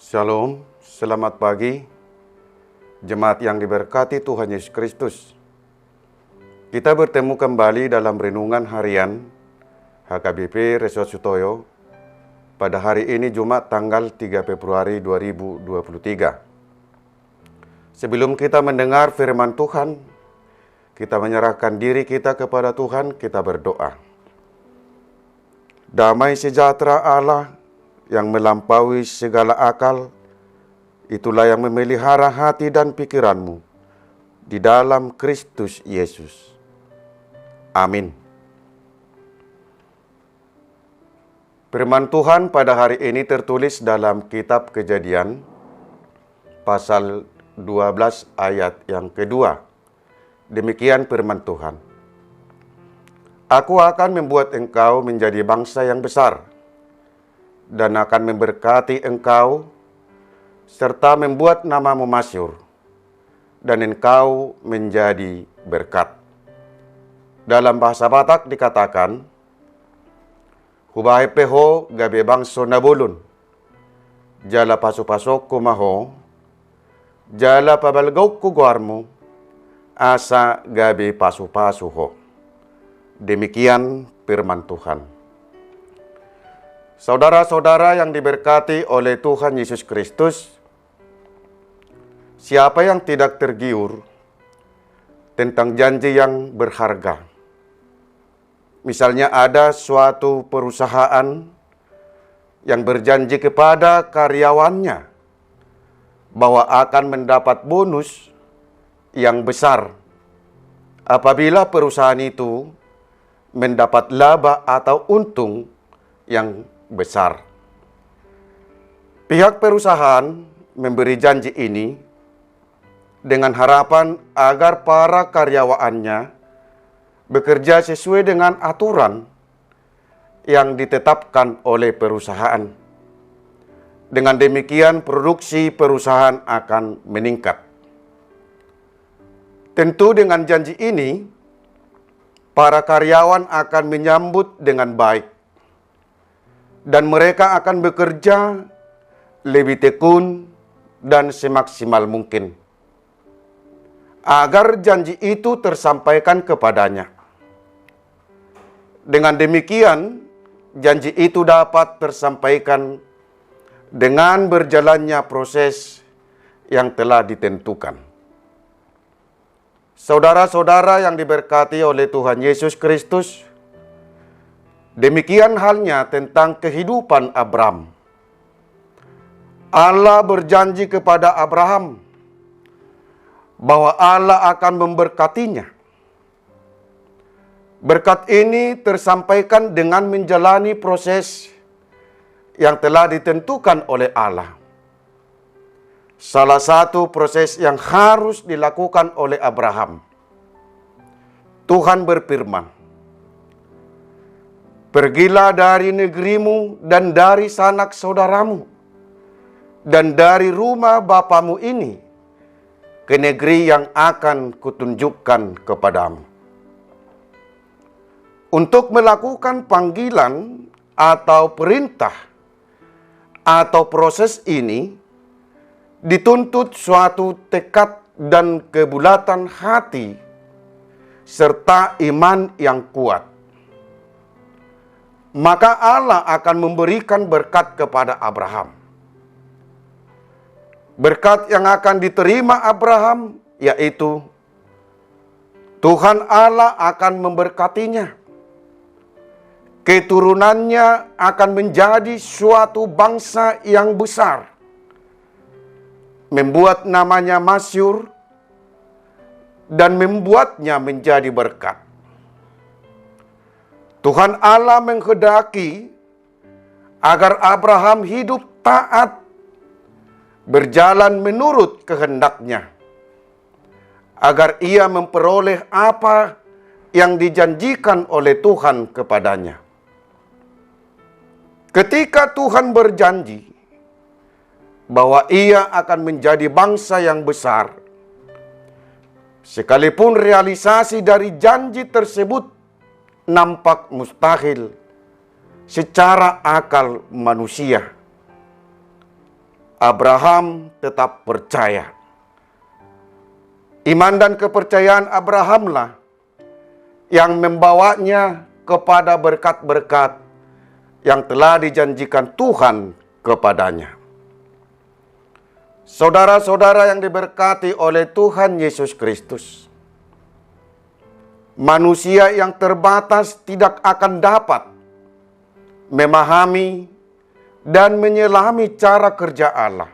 Shalom, selamat pagi, jemaat yang diberkati Tuhan Yesus Kristus. Kita bertemu kembali dalam renungan harian HKBP Resort Sutoyo pada hari ini Jumat tanggal 3 Februari 2023. Sebelum kita mendengar firman Tuhan, kita menyerahkan diri kita kepada Tuhan, kita berdoa. Damai sejahtera Allah yang melampaui segala akal, itulah yang memelihara hati dan pikiranmu di dalam Kristus Yesus. Amin. Firman Tuhan pada hari ini tertulis dalam kitab Kejadian, pasal 12 ayat yang kedua. Demikian firman Tuhan. Aku akan membuat engkau menjadi bangsa yang besar, dan akan memberkati engkau, serta membuat namamu masyhur, dan engkau menjadi berkat. Dalam bahasa Batak dikatakan, Hubahe peho gabe bangso nabulun, jala pasok-pasok kumaho, jala pabalgaw kuguarmo, asa gabe pasu-pasuho. Demikian firman Tuhan. Saudara-saudara yang diberkati oleh Tuhan Yesus Kristus, siapa yang tidak tergiur tentang janji yang berharga? Misalnya ada suatu perusahaan yang berjanji kepada karyawannya bahwa akan mendapat bonus yang besar apabila perusahaan itu mendapat laba atau untung yang besar. Pihak perusahaan memberi janji ini dengan harapan agar para karyawannya bekerja sesuai dengan aturan yang ditetapkan oleh perusahaan. Dengan demikian produksi perusahaan akan meningkat. Tentu dengan janji ini, para karyawan akan menyambut dengan baik, dan mereka akan bekerja lebih tekun dan semaksimal mungkin agar janji itu tersampaikan kepadanya. Dengan demikian, janji itu dapat tersampaikan dengan berjalannya proses yang telah ditentukan. Saudara-saudara yang diberkati oleh Tuhan Yesus Kristus, demikian halnya tentang kehidupan Abraham. Allah berjanji kepada Abraham bahwa Allah akan memberkatinya. Berkat ini tersampaikan dengan menjalani proses yang telah ditentukan oleh Allah. Salah satu proses yang harus dilakukan oleh Abraham. Tuhan berfirman, "Pergilah dari negerimu dan dari sanak saudaramu dan dari rumah bapamu ini ke negeri yang akan kutunjukkan kepadamu." Untuk melakukan panggilan atau perintah atau proses ini dituntut suatu tekad dan kebulatan hati serta iman yang kuat. Maka Allah akan memberikan berkat kepada Abraham. Berkat yang akan diterima Abraham yaitu Tuhan Allah akan memberkatinya. Keturunannya akan menjadi suatu bangsa yang besar, membuat namanya masyhur, dan membuatnya menjadi berkat. Tuhan Allah menghendaki agar Abraham hidup taat, berjalan menurut kehendaknya, agar ia memperoleh apa yang dijanjikan oleh Tuhan kepadanya. Ketika Tuhan berjanji bahwa ia akan menjadi bangsa yang besar, sekalipun realisasi dari janji tersebut nampak mustahil secara akal manusia. Abraham tetap percaya. Iman dan kepercayaan Abrahamlah yang membawanya kepada berkat-berkat yang telah dijanjikan Tuhan kepadanya. Saudara-saudara yang diberkati oleh Tuhan Yesus Kristus, manusia yang terbatas tidak akan dapat memahami dan menyelami cara kerja Allah.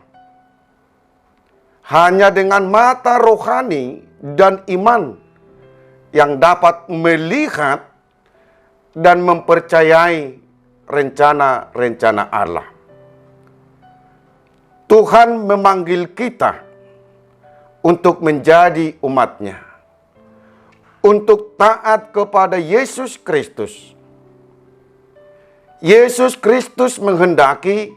Hanya dengan mata rohani dan iman yang dapat melihat dan mempercayai rencana-rencana Allah. Tuhan memanggil kita untuk menjadi umat-Nya, untuk taat kepada Yesus Kristus. Yesus Kristus menghendaki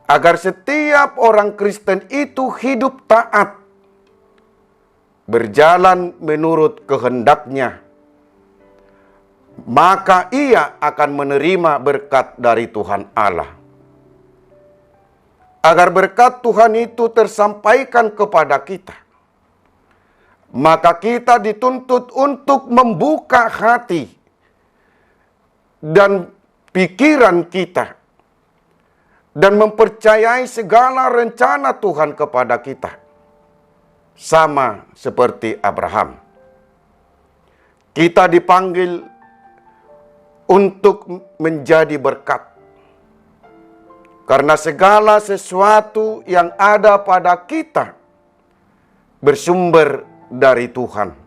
agar setiap orang Kristen itu hidup taat, berjalan menurut kehendak-Nya. Maka ia akan menerima berkat dari Tuhan Allah. Agar berkat Tuhan itu tersampaikan kepada kita, maka kita dituntut untuk membuka hati dan pikiran kita dan mempercayai segala rencana Tuhan kepada kita, sama seperti Abraham. Kita dipanggil untuk menjadi berkat. Karena segala sesuatu yang ada pada kita bersumber dari Tuhan.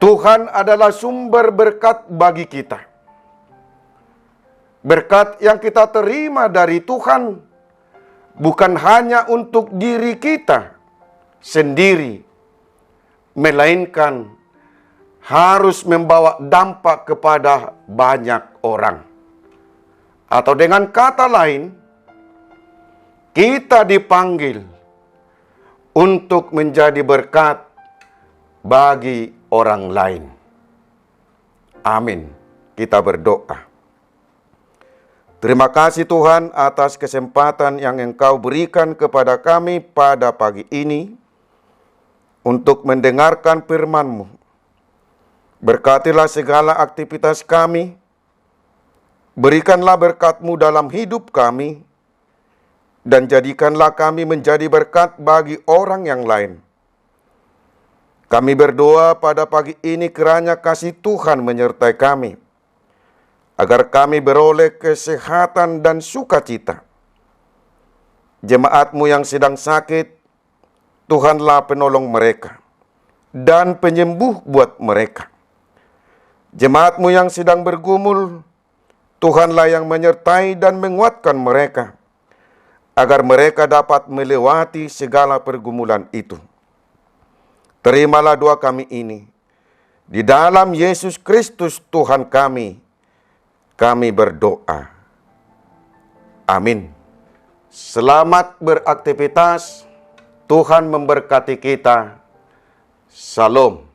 Tuhan adalah sumber berkat bagi kita. Berkat yang kita terima dari Tuhan bukan hanya untuk diri kita sendiri, melainkan harus membawa dampak kepada banyak orang. Atau dengan kata lain, kita dipanggil untuk menjadi berkat bagi orang lain. Amin. Kita berdoa. Terima kasih Tuhan atas kesempatan yang Engkau berikan kepada kami pada pagi ini untuk mendengarkan firman-Mu. Berkatilah segala aktivitas kami. Berikanlah berkat-Mu dalam hidup kami, dan jadikanlah kami menjadi berkat bagi orang yang lain. Kami berdoa pada pagi ini kiranya kasih Tuhan menyertai kami, agar kami beroleh kesehatan dan sukacita. Jemaat-Mu yang sedang sakit, Tuhanlah penolong mereka dan penyembuh buat mereka. Jemaat-Mu yang sedang bergumul, Tuhanlah yang menyertai dan menguatkan mereka, agar mereka dapat melewati segala pergumulan itu. Terimalah doa kami ini. Di dalam Yesus Kristus Tuhan kami berdoa. Amin. Selamat beraktivitas. Tuhan memberkati kita. Salam.